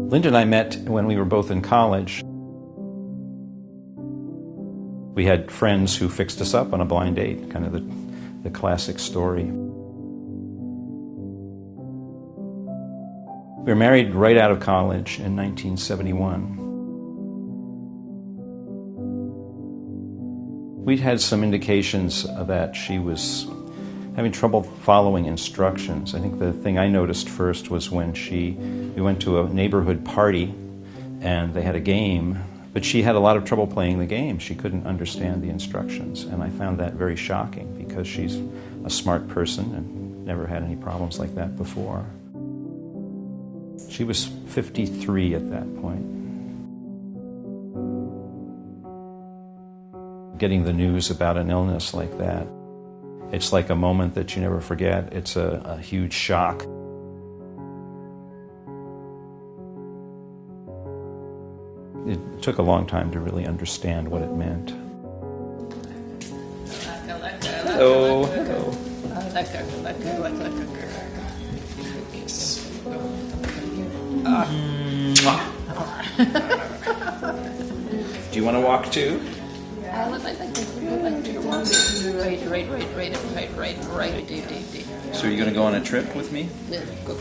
Linda and I met when we were both in college. We had friends who fixed us up on a blind date, kind of the classic story. We were married right out of college in 1971. We'd had some indications that she was having trouble following instructions. I think the thing I noticed first was when we went to a neighborhood party and they had a game, but she had a lot of trouble playing the game. She couldn't understand the instructions, and I found that very shocking because she's a smart person and never had any problems like that before. She was 53 at that point. Getting the news about an illness like that, it's like a moment that you never forget. It's a huge shock. It took a long time to really understand what it meant. Hello. Hello. Do you want to walk too? Right. So are you going to go on a trip with me? Go.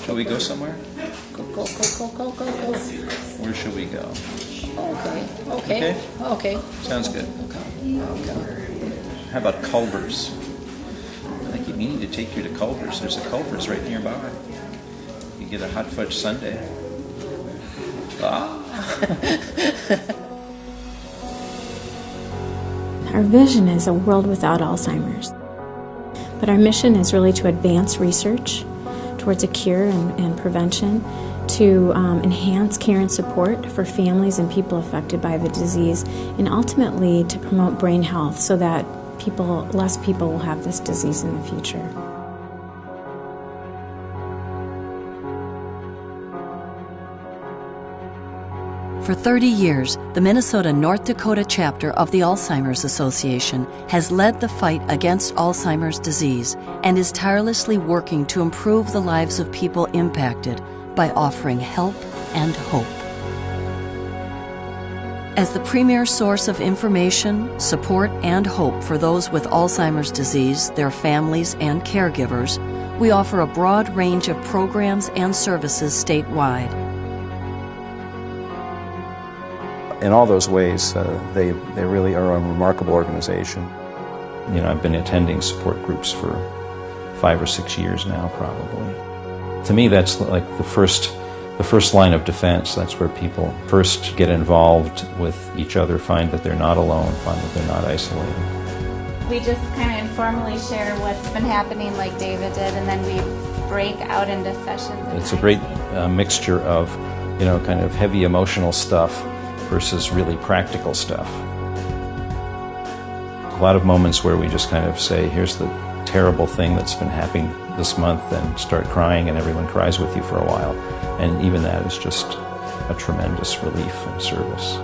Shall we go somewhere? Go. Where should we go? Okay. Sounds good. Okay. How about Culver's? I keep meaning to take you to Culver's. There's a Culver's right nearby. You get a hot fudge sundae. Our vision is a world without Alzheimer's. But our mission is really to advance research towards a cure and prevention, to enhance care and support for families and people affected by the disease, and ultimately to promote brain health so that less people will have this disease in the future. For 30 years, the Minnesota-North Dakota chapter of the Alzheimer's Association has led the fight against Alzheimer's disease and is tirelessly working to improve the lives of people impacted by offering help and hope. As the premier source of information, support, and hope for those with Alzheimer's disease, their families, and caregivers, we offer a broad range of programs and services statewide. In all those ways, they really are a remarkable organization. You know, I've been attending support groups for 5 or 6 years now, probably. To me, that's like the first line of defense. That's where people first get involved with each other, find that they're not alone, find that they're not isolated. We just kind of informally share what's been happening like David did, and then we break out into sessions. It's a great mixture of, you know, kind of heavy emotional stuff versus really practical stuff. A lot of moments where we just kind of say, here's the terrible thing that's been happening this month, and start crying, and everyone cries with you for a while. And even that is just a tremendous relief and service.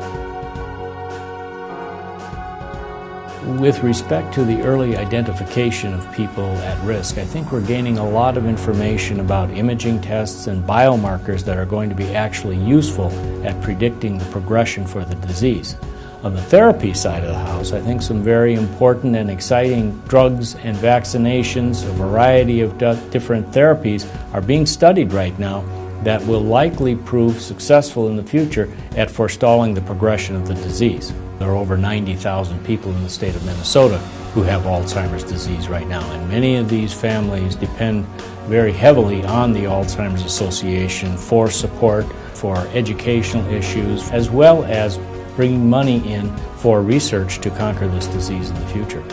With respect to the early identification of people at risk, I think we're gaining a lot of information about imaging tests and biomarkers that are going to be actually useful at predicting the progression for the disease. On the therapy side of the house, I think some very important and exciting drugs and vaccinations, a variety of different therapies are being studied right now that will likely prove successful in the future at forestalling the progression of the disease. There are over 90,000 people in the state of Minnesota who have Alzheimer's disease right now, and many of these families depend very heavily on the Alzheimer's Association for support, for educational issues, as well as bringing money in for research to conquer this disease in the future.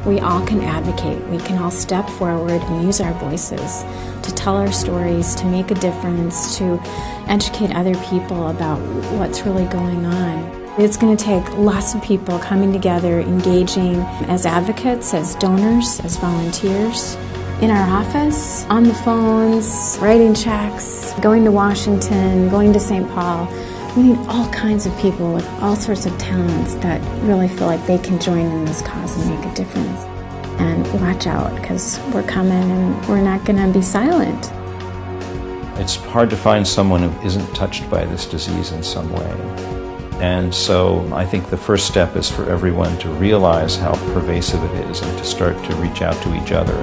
We all can advocate. We can all step forward and use our voices to tell our stories, to make a difference, to educate other people about what's really going on. It's going to take lots of people coming together, engaging as advocates, as donors, as volunteers, in our office, on the phones, writing checks, going to Washington, going to St. Paul. We need all kinds of people with all sorts of talents that really feel like they can join in this cause and make a difference. And watch out, because we're coming and we're not going to be silent. It's hard to find someone who isn't touched by this disease in some way. And so I think the first step is for everyone to realize how pervasive it is and to start to reach out to each other.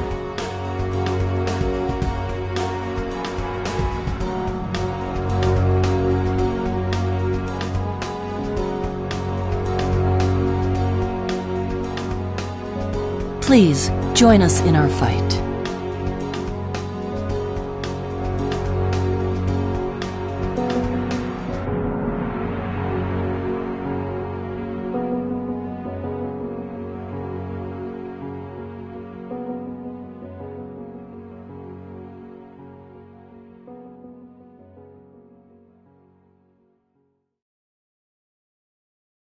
Please join us in our fight.